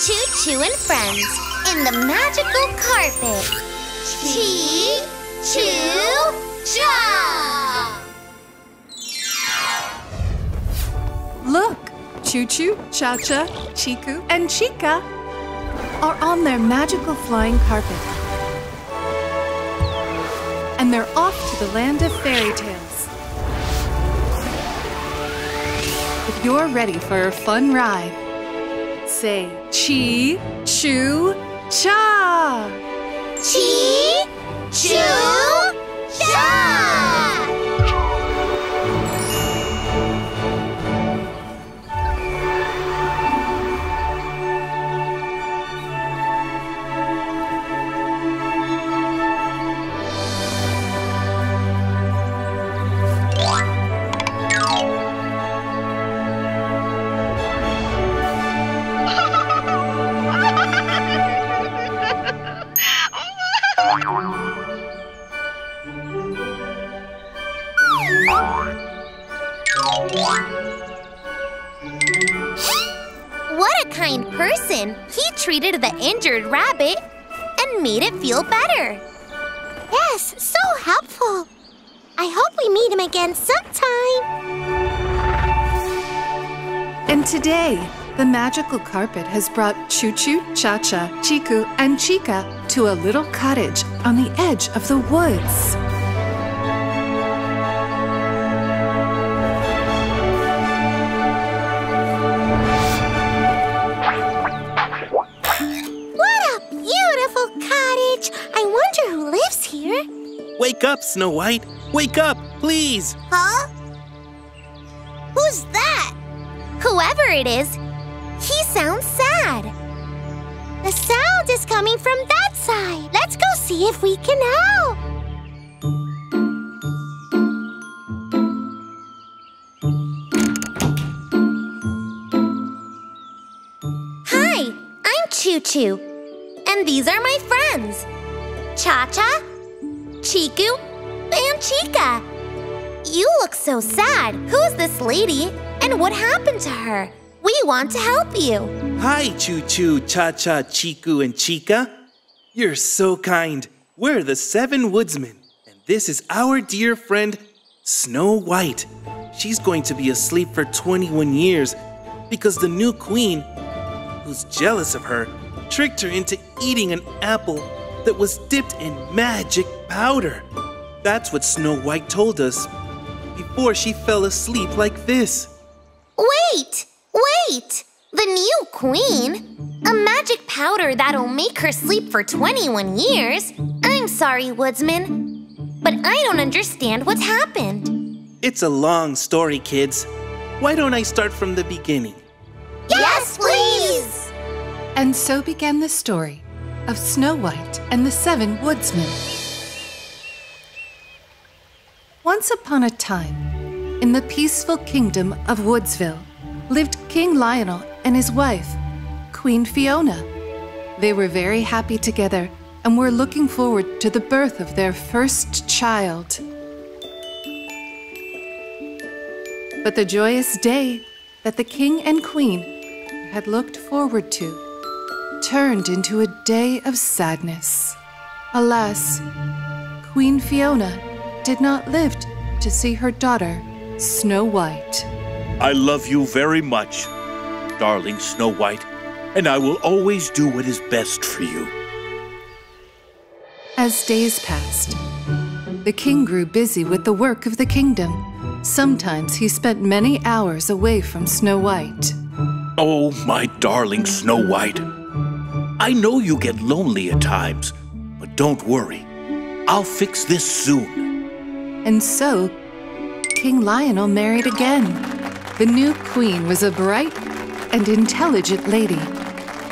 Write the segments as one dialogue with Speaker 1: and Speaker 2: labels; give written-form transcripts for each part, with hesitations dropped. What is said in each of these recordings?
Speaker 1: Choo Choo and friends in the magical carpet. Chee Choo Cha!
Speaker 2: Look, Choo Choo, Cha Cha, Chiku, and Chica are on their magical flying carpet. And they're off to the land of fairy tales. If you're ready for a fun ride, say Chee Choo Cha!
Speaker 1: Chee Choo Cha! What a kind person! He treated the injured rabbit and made it feel better. Yes, so helpful. I hope we meet him again sometime.
Speaker 2: And today, the magical carpet has brought Choo Choo, Cha Cha, Chiku, and Chica to a little cottage on the edge of the woods.
Speaker 1: What a beautiful cottage! I wonder who lives here.
Speaker 3: Wake up, Snow White! Wake up, please!
Speaker 1: Huh? Who's that? Whoever it is, he sounds sad. The sound is coming from that side. Let's go see if we can help. Hi, I'm Choo Choo, and these are my friends, Cha Cha, Chiku, and Chica. You look so sad. Who's this lady, and what happened to her? We want to help you.
Speaker 3: Hi, Choo Choo, Cha Cha, Chiku, and Chica. You're so kind. We're the 7 Woodsmen, and this is our dear friend, Snow White. She's going to be asleep for 21 years because the new queen, who's jealous of her, tricked her into eating an apple that was dipped in magic powder. That's what Snow White told us before she fell asleep like this.
Speaker 1: Wait! The new queen? A magic powder that'll make her sleep for 21 years? I'm sorry, Woodsman, but I don't understand what's happened.
Speaker 3: It's a long story, kids. Why don't I start from the beginning?
Speaker 1: Yes, please!
Speaker 2: And so began the story of Snow White and the 7 Woodsmen. Once upon a time, in the peaceful kingdom of Woodsville, lived King Lionel and his wife, Queen Fiona. They were very happy together and were looking forward to the birth of their first child. But the joyous day that the king and queen had looked forward to turned into a day of sadness. Alas, Queen Fiona did not live to see her daughter, Snow White.
Speaker 4: I love you very much, darling Snow White, and I will always do what is best for you.
Speaker 2: As days passed, the king grew busy with the work of the kingdom. Sometimes he spent many hours away from Snow White.
Speaker 4: Oh, my darling Snow White. I know you get lonely at times, but don't worry. I'll fix this soon.
Speaker 2: And so, King Lionel married again. The new queen was a bright and intelligent lady,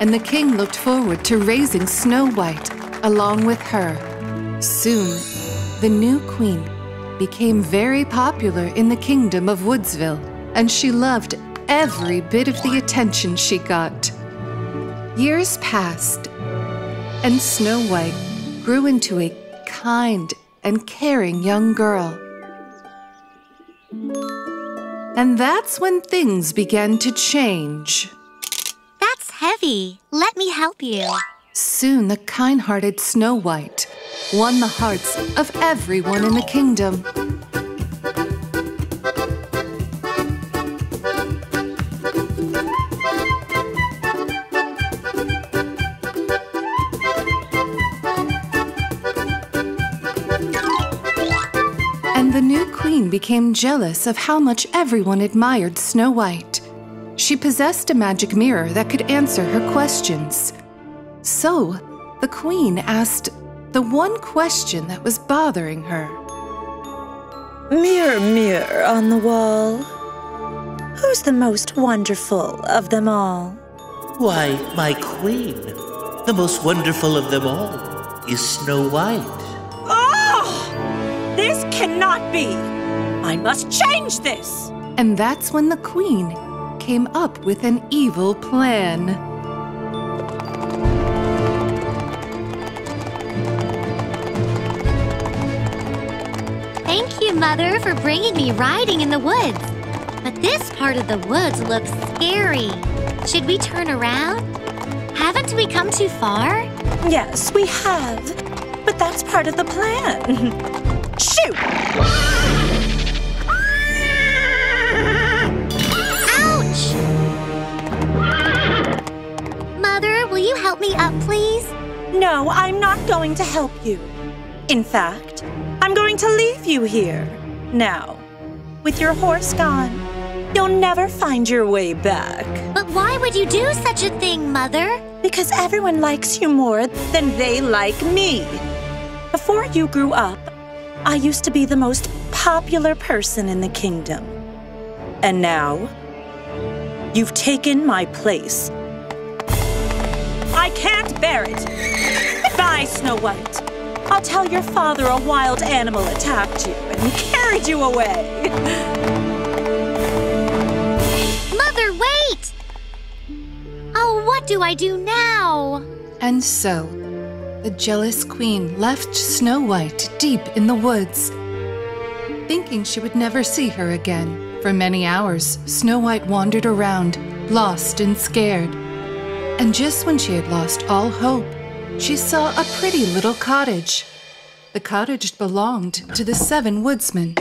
Speaker 2: and the king looked forward to raising Snow White along with her. Soon, the new queen became very popular in the kingdom of Woodsville, and she loved every bit of the attention she got. Years passed, and Snow White grew into a kind and caring young girl. And that's when things began to change.
Speaker 1: That's heavy. heavy. Let me help you.
Speaker 2: Soon the kind-hearted Snow White won the hearts of everyone in the kingdom. And the new queen became jealous of how much everyone admired Snow White. She possessed a magic mirror that could answer her questions. So, the queen asked the one question that was bothering her.
Speaker 5: Mirror, mirror on the wall, who's the most wonderful of them all?
Speaker 6: Why, my queen, the most wonderful of them all is Snow White.
Speaker 5: Oh! This cannot be! I must change this!
Speaker 2: And that's when the queen came up with an evil plan.
Speaker 1: Thank you, Mother, for bringing me riding in the woods. But this part of the woods looks scary. Should we turn around? Haven't we come too far?
Speaker 5: Yes, we have. But that's part of the plan. Shoot!
Speaker 1: Ouch! Mother, will you help me up, please?
Speaker 5: No, I'm not going to help you. In fact, I'm going to leave you here. Now, with your horse gone, you'll never find your way back.
Speaker 1: But why would you do such a thing, Mother?
Speaker 5: Because everyone likes you more than they like me. Before you grew up, I used to be the most popular person in the kingdom. And now, you've taken my place. I can't bear it. Goodbye, Snow White. I'll tell your father a wild animal attacked you and carried you away.
Speaker 1: Mother, wait! Oh, what do I do now?
Speaker 2: And so, the jealous queen left Snow White deep in the woods. Thinking she would never see her again, for many hours, Snow White wandered around, lost and scared. And just when she had lost all hope, she saw a pretty little cottage. The cottage belonged to the 7 woodsmen.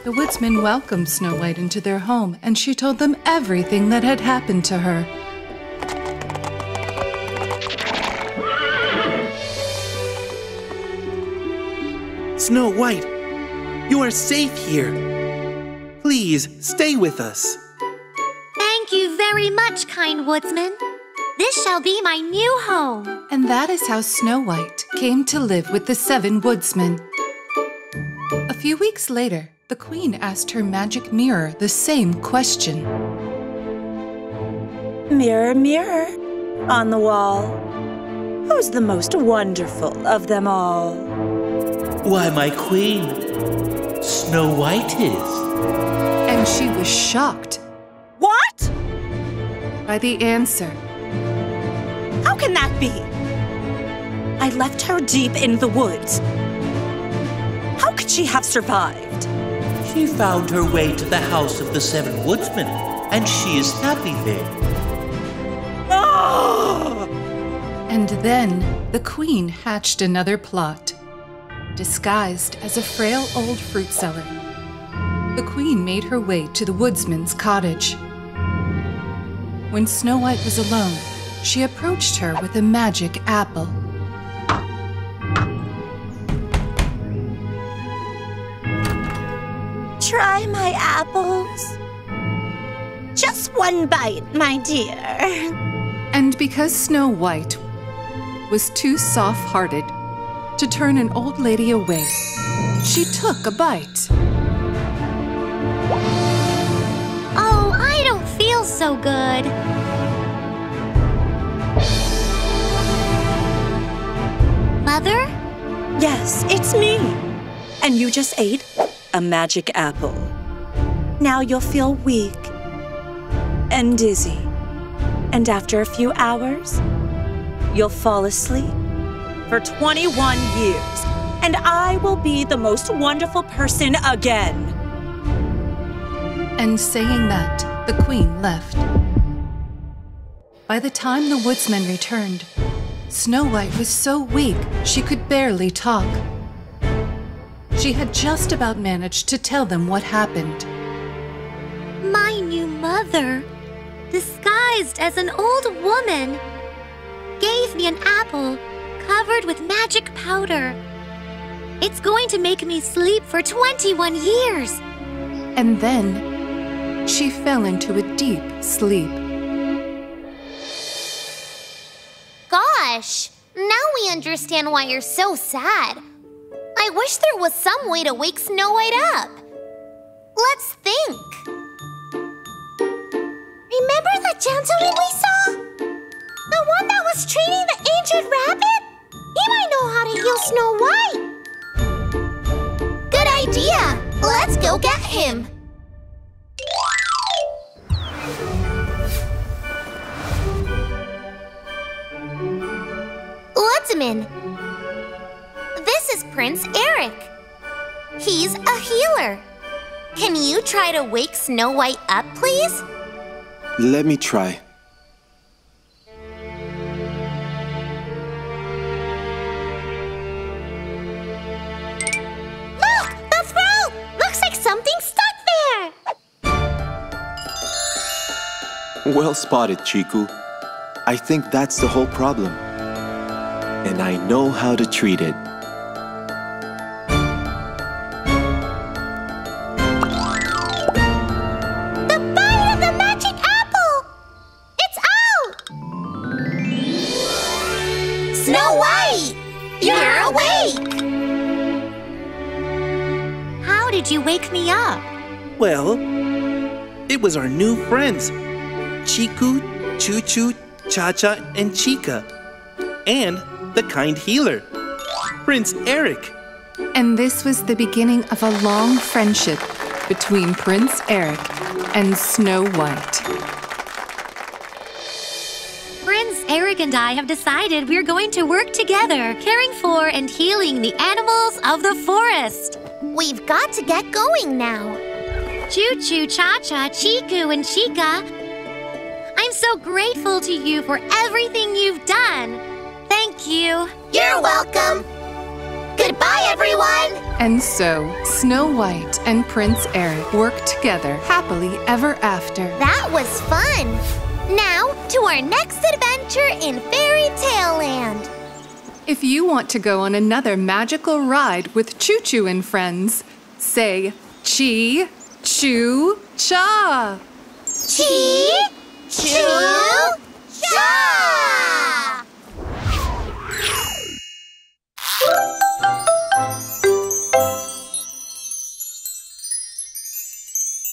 Speaker 2: The woodsmen welcomed Snow White into their home, and she told them everything that had happened to her.
Speaker 3: Snow White, you are safe here. Please stay with us.
Speaker 1: Thank you very much, kind woodsman. This shall be my new home.
Speaker 2: And that is how Snow White came to live with the 7 woodsmen. A few weeks later, the queen asked her magic mirror the same question.
Speaker 5: Mirror, mirror on the wall, who's the most wonderful of them all?
Speaker 6: Why, my queen, Snow White is.
Speaker 2: And she was shocked
Speaker 5: What?
Speaker 2: by the answer.
Speaker 5: How can that be? I left her deep in the woods. How could she have survived?
Speaker 6: She found her way to the house of the 7 woodsmen, and she is happy there.
Speaker 5: Oh!
Speaker 2: And then the queen hatched another plot. Disguised as a frail old fruit seller, the queen made her way to the woodsman's cottage. When Snow White was alone, she approached her with a magic apple.
Speaker 5: Try my apples. Just one bite, my dear.
Speaker 2: And because Snow White was too soft-hearted to turn an old lady away, she took a bite.
Speaker 1: Oh, I don't feel so good. Mother?
Speaker 5: Yes, it's me. And you just ate a magic apple. Now you'll feel weak and dizzy. And after a few hours, you'll fall asleep for 21 years, and I will be the most wonderful person again.
Speaker 2: And saying that, the queen left. By the time the woodsmen returned, Snow White was so weak she could barely talk. She had just about managed to tell them what happened.
Speaker 1: My new mother, disguised as an old woman, gave me an apple covered with magic powder. It's going to make me sleep for 21 years.
Speaker 2: And then she fell into a deep sleep.
Speaker 1: Gosh, now we understand why you're so sad. I wish there was some way to wake Snow White up. Let's think. Remember the gentleman we saw? The one that was training the injured rabbit? He might know how to heal Snow White. Good idea. Let's go get him. Woodsman. This is Prince Eric. He's a healer. Can you try to wake Snow White up, please?
Speaker 7: Let me try.
Speaker 1: Look! The throat! Looks like something's stuck there!
Speaker 7: Well spotted, Chiku. I think that's the whole problem. And I know how to treat it.
Speaker 1: The bite of the magic apple! It's out! Snow White! You're awake! How did you wake me up?
Speaker 3: Well, it was our new friends, Chiku, Choo-Choo, Cha-Cha, and Chica. And the kind healer, Prince Eric.
Speaker 2: And this was the beginning of a long friendship between Prince Eric and Snow White.
Speaker 1: Prince Eric and I have decided we're going to work together, caring for and healing the animals of the forest. We've got to get going now. Choo-Choo, Cha-Cha, Chiku, and Chica, I'm so grateful to you for everything you've done. Thank you. You're welcome. Goodbye, everyone.
Speaker 2: And so, Snow White and Prince Eric worked together happily ever after.
Speaker 1: That was fun. Now, to our next adventure in Fairy Tale Land.
Speaker 2: If you want to go on another magical ride with Choo-Choo and friends, say Chi-Choo-Cha.
Speaker 1: Chi-Choo-Cha.